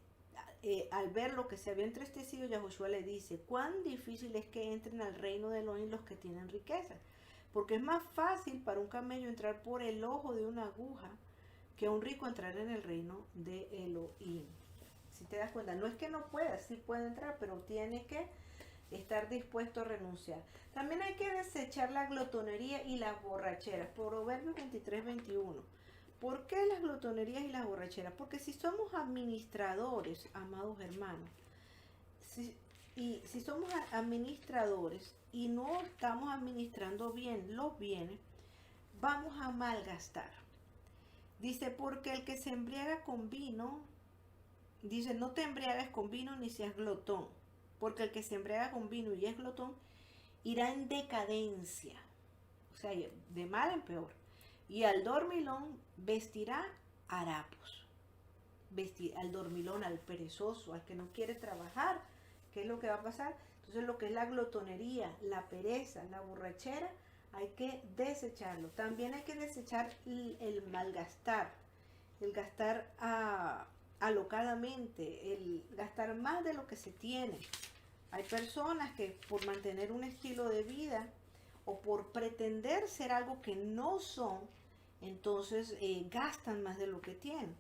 Al ver lo que se había entristecido, Yahoshua le dice: cuán difícil es que entren al reino de Elohim los que tienen riqueza, porque es más fácil para un camello entrar por el ojo de una aguja que un rico entrar en el reino de Elohim. Si te das cuenta, no es que no pueda, sí puede entrar, pero tiene que estar dispuesto a renunciar. También hay que desechar la glotonería y las borracheras. Proverbios 23-21. ¿Por qué las glotonerías y las borracheras? Porque si somos administradores, amados hermanos, si somos administradores y no estamos administrando bien los bienes, vamos a malgastar. Dice: porque el que se embriaga con vino, dice, no te embriagues con vino ni seas glotón, porque el que se embriaga con vino y es glotón irá en decadencia, o sea, de mal en peor, y al dormilón vestirá harapos. Al dormilón, al perezoso, al que no quiere trabajar, ¿qué es lo que va a pasar? Entonces lo que es la glotonería, la pereza, la borrachera, hay que desecharlo. También hay que desechar el malgastar, el gastar alocadamente, el gastar más de lo que se tiene. Hay personas que por mantener un estilo de vida o por pretender ser algo que no son, entonces gastan más de lo que tienen.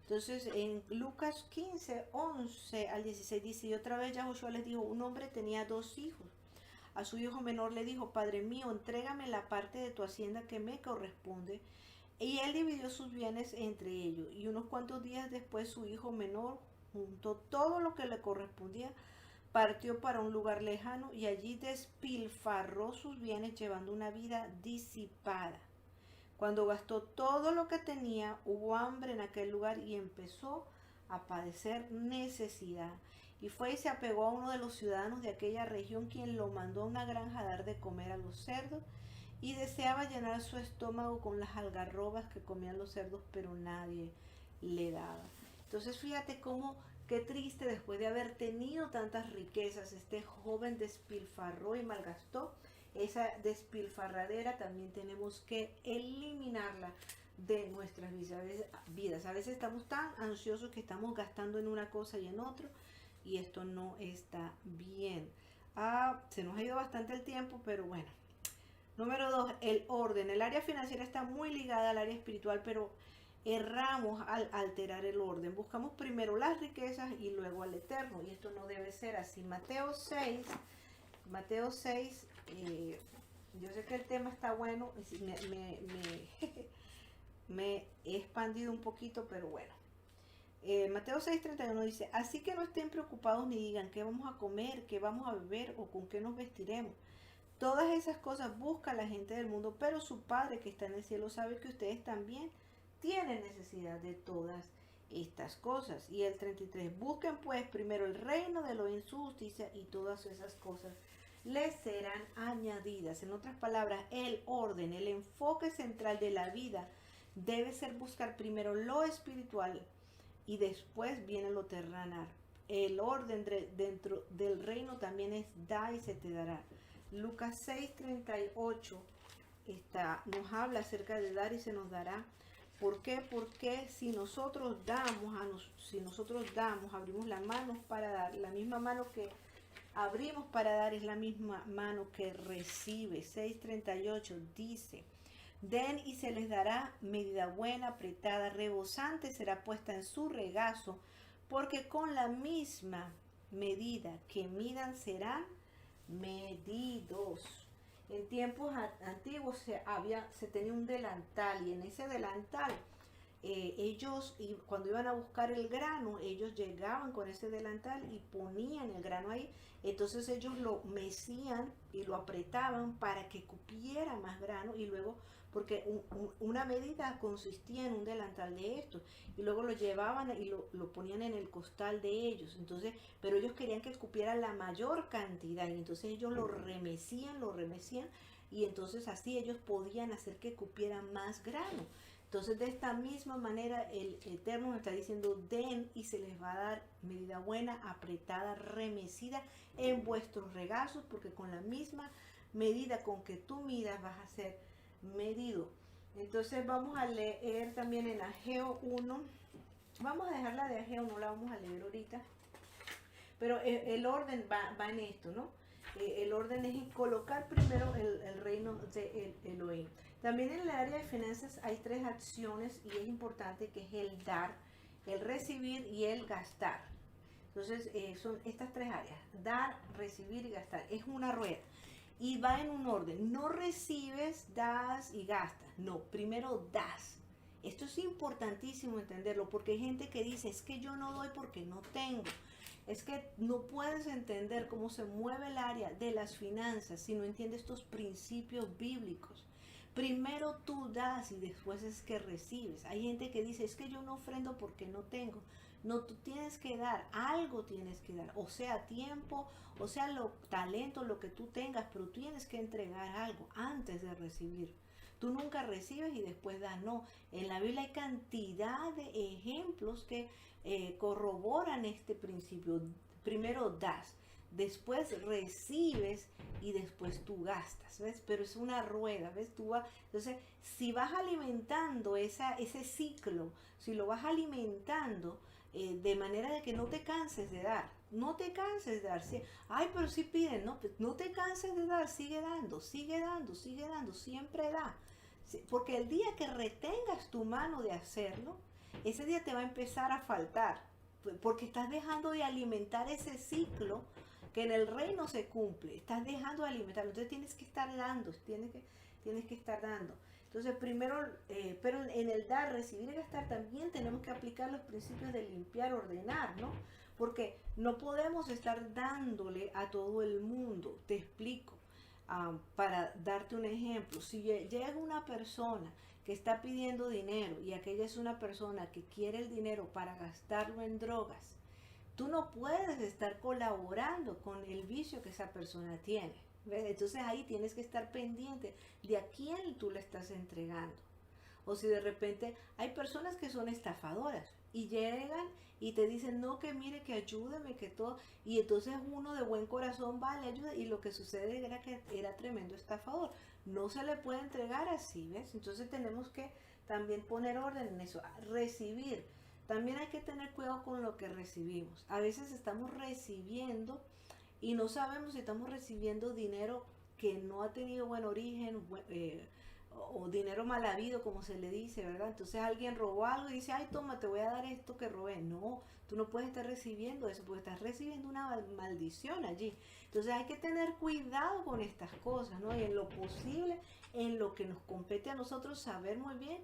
Entonces en Lucas 15, 11 al 16 dice, y otra vez Yahoshua les dijo, un hombre tenía 2 hijos. A su hijo menor le dijo, Padre mío, entrégame la parte de tu hacienda que me corresponde. Y él dividió sus bienes entre ellos. Y unos cuantos días después su hijo menor juntó todo lo que le correspondía, partió para un lugar lejano y allí despilfarró sus bienes llevando una vida disipada. Cuando gastó todo lo que tenía, hubo hambre en aquel lugar y empezó a padecer necesidad. Y fue y se apegó a uno de los ciudadanos de aquella región, quien lo mandó a una granja a dar de comer a los cerdos, y deseaba llenar su estómago con las algarrobas que comían los cerdos, pero nadie le daba. Entonces fíjate cómo, qué triste, después de haber tenido tantas riquezas, este joven despilfarró y malgastó. Esa despilfarradera también tenemos que eliminarla de nuestras vidas. A veces estamos tan ansiosos que estamos gastando en una cosa y en otro, y esto no está bien. Se nos ha ido bastante el tiempo, pero bueno. Número 2, el orden. El área financiera está muy ligada al área espiritual, pero erramos al alterar el orden. Buscamos primero las riquezas y luego al eterno, y esto no debe ser así. Mateo 6, yo sé que el tema está bueno, me he expandido un poquito, pero bueno. Mateo 6:31 dice, así que no estén preocupados ni digan qué vamos a comer, qué vamos a beber o con qué nos vestiremos. Todas esas cosas busca la gente del mundo, pero su Padre que está en el cielo sabe que ustedes también tienen necesidad de todas estas cosas. Y el 33, busquen pues primero el reino de lo en su justicia y todas esas cosas les serán añadidas. En otras palabras, el orden, el enfoque central de la vida debe ser buscar primero lo espiritual y después viene lo terrenal. El orden dentro del reino también es da y se te dará. Lucas 6:38 nos habla acerca de dar y se nos dará. ¿Por qué? Porque si nosotros damos, abrimos las manos para dar, la misma mano que abrimos para dar es la misma mano que recibe. 6:38 dice, den y se les dará medida buena, apretada, rebosante será puesta en su regazo, porque con la misma medida que midan serán medidos. En tiempos antiguos se tenía un delantal, y en ese delantal ellos, cuando iban a buscar el grano, ellos llegaban con ese delantal y ponían el grano ahí. Entonces ellos lo mecían y lo apretaban para que cupiera más grano, y luego, porque una medida consistía en un delantal de estos, y luego lo llevaban y lo ponían en el costal de ellos. Entonces, pero ellos querían que cupiera la mayor cantidad, y entonces ellos lo remecían, y entonces así ellos podían hacer que cupiera más grano. Entonces, de esta misma manera, el Eterno nos está diciendo, den y se les va a dar medida buena, apretada, remecida en vuestros regazos, porque con la misma medida con que tú midas vas a ser medido. Entonces, vamos a leer también en Ageo 1. Vamos a dejar la de Ageo, no la vamos a leer ahorita. Pero el orden va en esto, ¿no? El orden es colocar primero el reino de Elohim. También en el área de finanzas hay 3 acciones, y es importante, que es el dar, el recibir y el gastar. Entonces son estas 3 áreas: dar, recibir y gastar. Es una rueda y va en un orden. No recibes, das y gastas. No, primero das. Esto es importantísimo entenderlo, porque hay gente que dice, es que yo no doy porque no tengo. Es que no puedes entender cómo se mueve el área de las finanzas si no entiendes estos principios bíblicos. Primero tú das y después es que recibes. Hay gente que dice, es que yo no ofrendo porque no tengo. No, tú tienes que dar, algo tienes que dar, o sea tiempo, o sea talento, lo que tú tengas, pero tienes que entregar algo antes de recibir. Tú nunca recibes y después das, no. En la Biblia hay cantidad de ejemplos que corroboran este principio. Primero das. después recibes y después tú gastas, ¿ves? Pero es una rueda, ¿ves? Entonces, si vas alimentando ese ciclo, si lo vas alimentando de manera de que no te canses de dar, no te canses de dar, sí, ay, pero si piden, no, pues no te canses de dar, sigue dando, sigue dando, sigue dando, siempre da. Porque el día que retengas tu mano de hacerlo, ese día te va a empezar a faltar, porque estás dejando de alimentar ese ciclo que en el reino se cumple, estás dejando de alimentarlo, entonces tienes que estar dando, tienes que estar dando. Entonces primero, pero en el dar, recibir y gastar también tenemos que aplicar los principios de limpiar, ordenar, ¿no? Porque no podemos estar dándole a todo el mundo, te explico. Para darte un ejemplo, si llega una persona que está pidiendo dinero y aquella es una persona que quiere el dinero para gastarlo en drogas, tú no puedes estar colaborando con el vicio que esa persona tiene. ¿Ves? Entonces ahí tienes que estar pendiente de a quién tú le estás entregando. O si de repente hay personas que son estafadoras y llegan y te dicen, no, que mire, que ayúdeme, que todo. Y entonces uno de buen corazón va, le ayuda y lo que sucede era que era tremendo estafador. No se le puede entregar así, ¿ves? Entonces tenemos que también poner orden en eso. Recibir. También hay que tener cuidado con lo que recibimos. A veces estamos recibiendo y no sabemos si estamos recibiendo dinero que no ha tenido buen origen, o dinero mal habido, como se le dice, ¿verdad? Entonces alguien robó algo y dice, ay, toma, te voy a dar esto que robé. No, tú no puedes estar recibiendo eso, porque estás recibiendo una maldición allí. Entonces hay que tener cuidado con estas cosas, ¿no? Y en lo posible, en lo que nos compete a nosotros, saber muy bien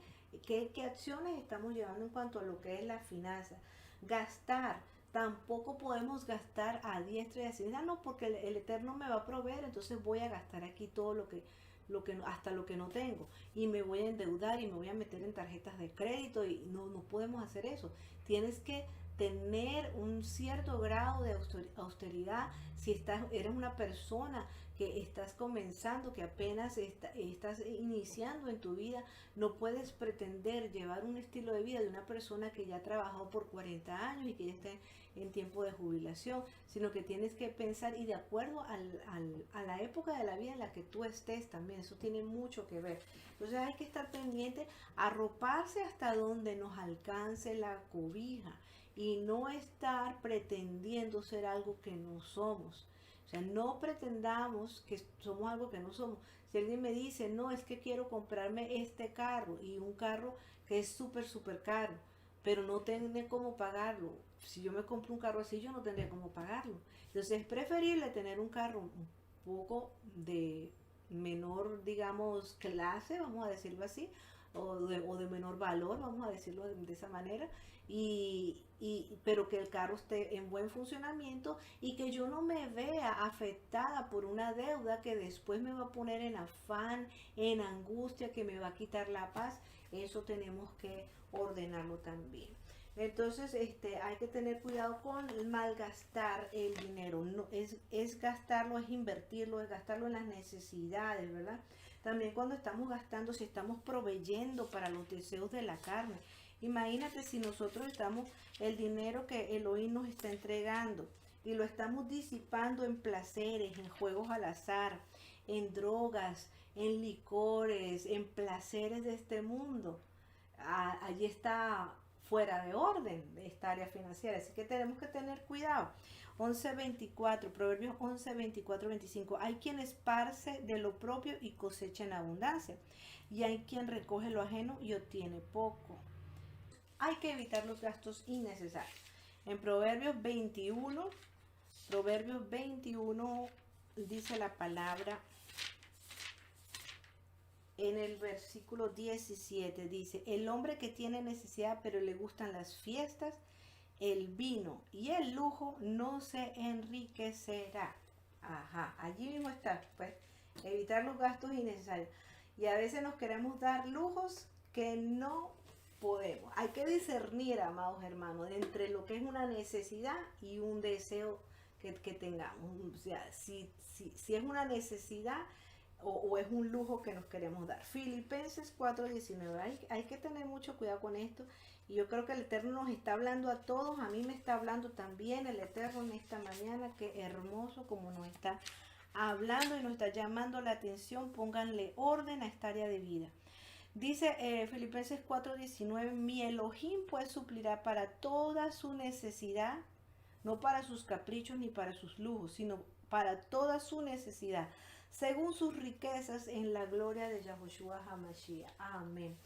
qué acciones estamos llevando en cuanto a lo que es la finanza. Gastar. Tampoco podemos gastar a diestra y a siniestra, no, porque el Eterno me va a proveer, entonces voy a gastar aquí todo hasta lo que no tengo, y me voy a endeudar y me voy a meter en tarjetas de crédito, y no podemos hacer eso. Tienes que tener un cierto grado de austeridad. Si eres una persona que estás comenzando, que apenas estás iniciando en tu vida, no puedes pretender llevar un estilo de vida de una persona que ya ha trabajado por 40 años y que ya está en tiempo de jubilación, sino que tienes que pensar y de acuerdo a la época de la vida en la que tú estés también, eso tiene mucho que ver. Entonces hay que estar pendiente, arroparse hasta donde nos alcance la cobija y no estar pretendiendo ser algo que no somos. O sea, no pretendamos que somos algo que no somos. Si alguien me dice, no, es que quiero comprarme este carro, y un carro que es súper, súper caro, pero no tendré cómo pagarlo. Si yo me compro un carro así, yo no tendría cómo pagarlo. Entonces es preferible tener un carro un poco de menor, digamos, clase, vamos a decirlo así, o de menor valor, vamos a decirlo de esa manera, pero que el carro esté en buen funcionamiento y que yo no me vea afectada por una deuda que después me va a poner en afán, en angustia, que me va a quitar la paz. Eso tenemos que ordenarlo también. Entonces, hay que tener cuidado con malgastar el dinero. No, es gastarlo, es invertirlo, es gastarlo en las necesidades, ¿verdad? También cuando estamos gastando, si estamos proveyendo para los deseos de la carne. Imagínate si nosotros estamos, el dinero que Elohim nos está entregando y lo estamos disipando en placeres, en juegos al azar, en drogas, en licores, en placeres de este mundo. Allí está fuera de orden esta área financiera, así que tenemos que tener cuidado. 11:24, Proverbios 11:24-25. Hay quien esparce de lo propio y cosecha en abundancia, y hay quien recoge lo ajeno y obtiene poco. Hay que evitar los gastos innecesarios. En Proverbios 21 dice la palabra, en el versículo 17 dice, el hombre que tiene necesidad pero le gustan las fiestas, el vino y el lujo no se enriquecerá. Ajá, allí mismo está, pues, evitar los gastos innecesarios. Y a veces nos queremos dar lujos que no podemos. Hay que discernir, amados hermanos, entre lo que es una necesidad y un deseo que tengamos. O sea, si es una necesidad, o es un lujo que nos queremos dar. Filipenses 4:19. Hay que tener mucho cuidado con esto. Y yo creo que el Eterno nos está hablando a todos. A mí me está hablando también el Eterno en esta mañana. Qué hermoso como nos está hablando y nos está llamando la atención. Pónganle orden a esta área de vida. Dice Filipenses 4:19, mi Elohim pues suplirá para toda su necesidad, no para sus caprichos ni para sus lujos, sino para toda su necesidad, según sus riquezas en la gloria de Yahushua HaMashiach. Amén.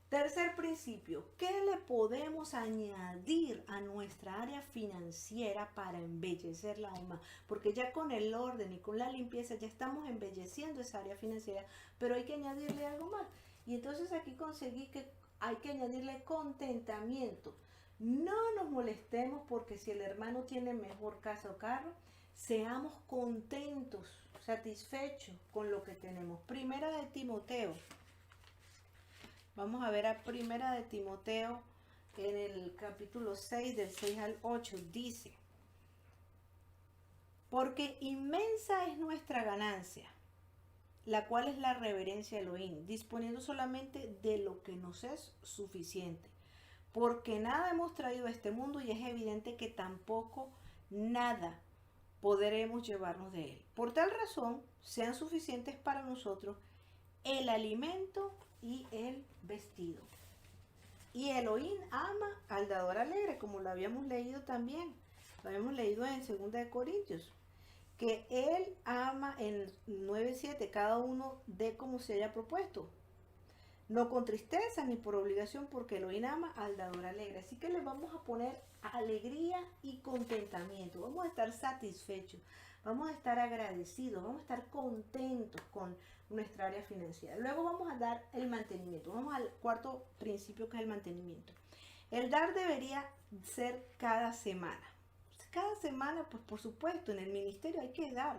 Tercer principio, ¿qué le podemos añadir a nuestra área financiera para embellecerla aún más? Porque ya con el orden y con la limpieza ya estamos embelleciendo esa área financiera, pero hay que añadirle algo más. Y entonces aquí conseguí que hay que añadirle contentamiento. No nos molestemos porque si el hermano tiene mejor casa o carro, seamos contentos, satisfechos con lo que tenemos. Primera de Timoteo. Vamos a ver a Primera de Timoteo en el capítulo 6, del 6 al 8. Dice, porque inmensa es nuestra ganancia, la cual es la reverencia a Elohim, disponiendo solamente de lo que nos es suficiente. Porque nada hemos traído a este mundo y es evidente que tampoco nada podremos llevarnos de él. Por tal razón, sean suficientes para nosotros el alimento y el vestido. Y Elohim ama al dador alegre, como lo habíamos leído también. Lo habíamos leído en 2 de Corintios. Que él ama en 9:7, cada uno dé como se haya propuesto. No con tristeza ni por obligación, porque Elohim ama al dador alegre. Así que le vamos a poner alegría y contentamiento. Vamos a estar satisfechos, vamos a estar agradecidos, vamos a estar contentos con nuestra área financiera. Luego vamos a dar el mantenimiento. Vamos al cuarto principio, que es el mantenimiento. El dar debería ser cada semana. Cada semana, pues por supuesto, en el ministerio hay que dar.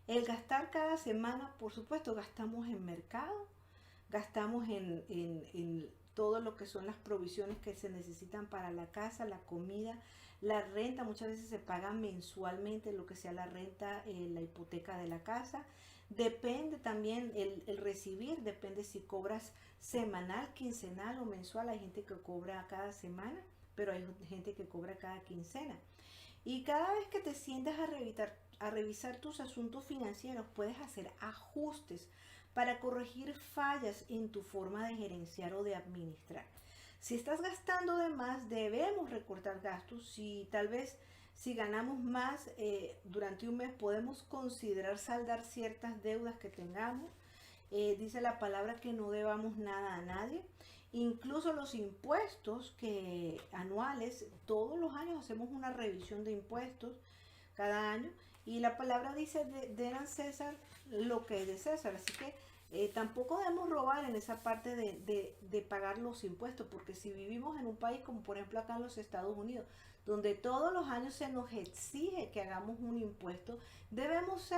El gastar cada semana, por supuesto, gastamos en mercado, gastamos en todo lo que son las provisiones que se necesitan para la casa, la comida, la renta. Muchas veces se paga mensualmente lo que sea la renta, la hipoteca de la casa. Depende también el recibir, depende si cobras semanal, quincenal o mensual. Hay gente que cobra cada semana, pero hay gente que cobra cada quincena. Y cada vez que te sientas a revisar tus asuntos financieros, puedes hacer ajustes para corregir fallas en tu forma de gerenciar o de administrar. Si estás gastando de más, debemos recortar gastos. Si tal vez si ganamos más durante un mes, podemos considerar saldar ciertas deudas que tengamos. Dice la palabra que no debamos nada a nadie. Incluso los impuestos que anuales, todos los años hacemos una revisión de impuestos cada año. Y la palabra dice, den a César lo que es de César. Así que tampoco debemos robar en esa parte de pagar los impuestos. Porque si vivimos en un país como por ejemplo acá en los Estados Unidos, donde todos los años se nos exige que hagamos un impuesto, debemos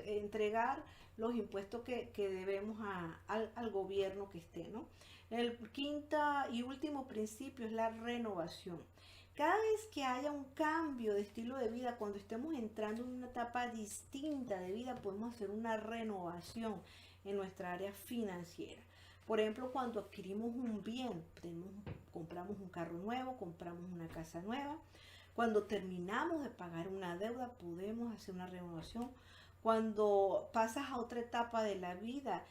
entregar los impuestos que debemos al gobierno que esté, ¿no? El quinto y último principio es la renovación. Cada vez que haya un cambio de estilo de vida, cuando estemos entrando en una etapa distinta de vida, podemos hacer una renovación en nuestra área financiera. Por ejemplo, cuando adquirimos un bien, compramos un carro nuevo, compramos una casa nueva. Cuando terminamos de pagar una deuda, podemos hacer una renovación. Cuando pasas a otra etapa de la vida,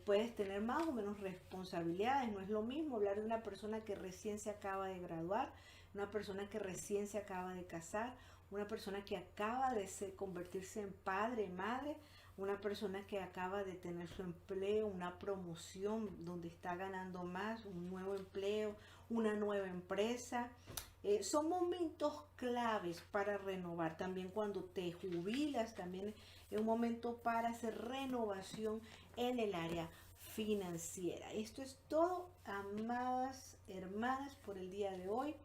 puedes tener más o menos responsabilidades. No es lo mismo hablar de una persona que recién se acaba de graduar, una persona que recién se acaba de casar, una persona que acaba de convertirse en padre, madre, una persona que acaba de tener su empleo, una promoción donde está ganando más, un nuevo empleo, una nueva empresa. Son momentos claves para renovar. También cuando te jubilas, también es un momento para hacer renovación en el área financiera. Esto es todo, amadas hermanas, por el día de hoy.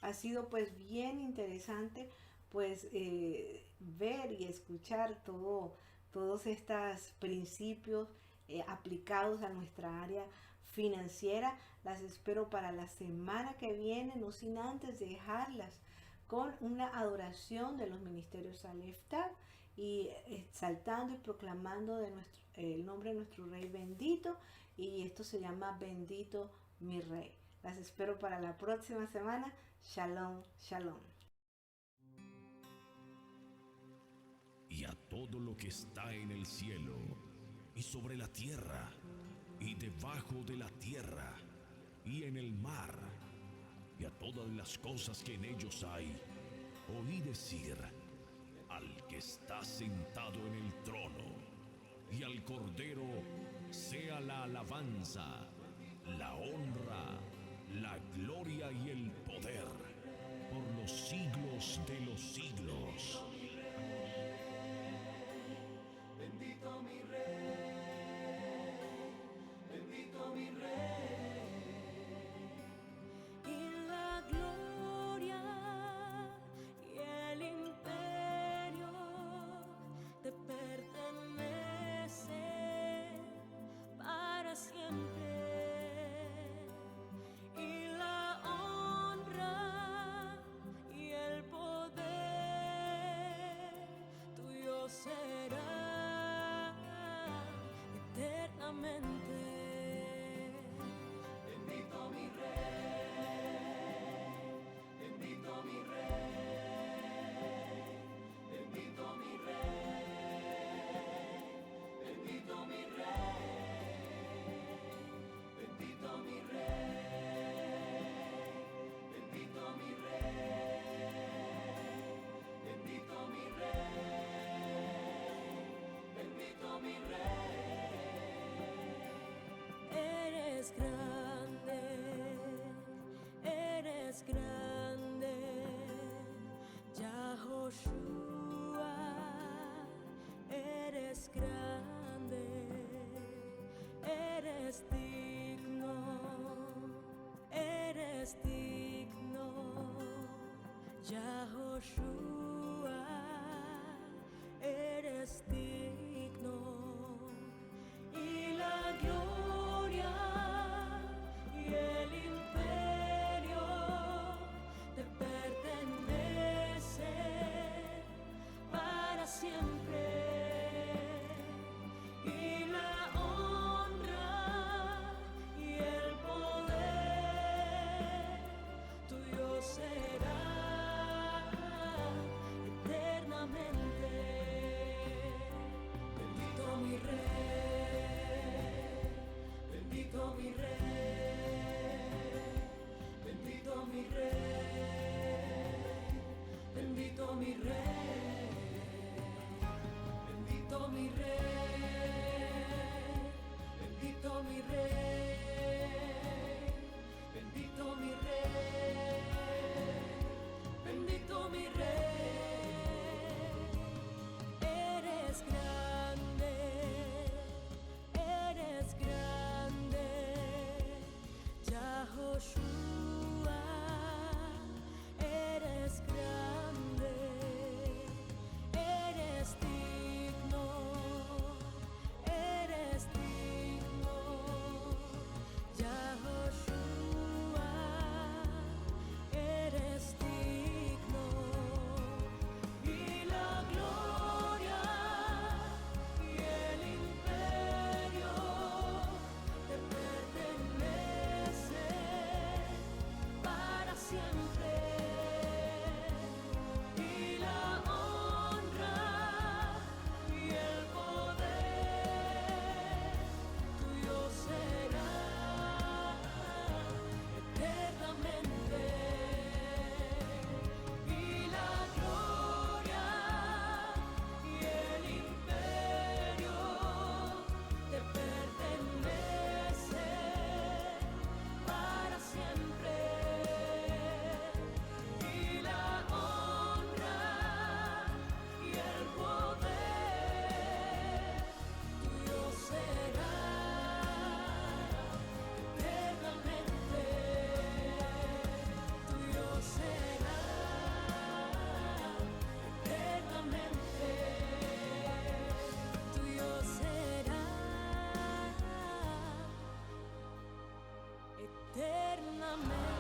Ha sido pues bien interesante ver y escuchar todos estos principios aplicados a nuestra área financiera. Las espero para la semana que viene, no sin antes dejarlas con una adoración de los ministerios Aleph Tav y exaltando y proclamando de nuestro el nombre de nuestro Rey bendito, y esto se llama Bendito mi Rey. Las espero para la próxima semana. Shalom, shalom. Y a todo lo que está en el cielo, y sobre la tierra, y debajo de la tierra, y en el mar, y a todas las cosas que en ellos hay, oí decir al que está sentado en el trono, y al Cordero sea la alabanza, la honra, la gloria y el poder, por los siglos de los siglos. Bendito mi Rey, bendito mi Rey. Y la gloria y el imperio te pertenecen para siempre. Y la honra y el poder tuyo será eternamente. Bendito mi Rey, bendito mi Rey, bendito mi Rey, bendito mi Rey, bendito mi Rey, bendito mi Rey, bendito mi Rey, bendito mi Rey. Eres grande, Yahoshua, eres grande, eres digno, Yahoshua, eres digno. Y la gloria y el imperio te pertenecen para siempre. Y la honra y el poder tuyo será eternamente. Bendito mi Rey, bendito mi Rey, bendito mi Rey, bendito mi Rey, bendito mi Rey, bendito mi Rey, bendito mi Rey, bendito mi Rey. Eres grande, Yahoshua, eres grande, eres digno, Yahoshua, eres digno. Y la gloria y el imperio te pertenecen para siempre. Y la honra y el poder tuyo será eternamente. Y la gloria y el imperio te pertenecen para siempre. Y la honra y el poder tuyo será eternamente. Tuyo será eternamente. Tuyo será eternamente.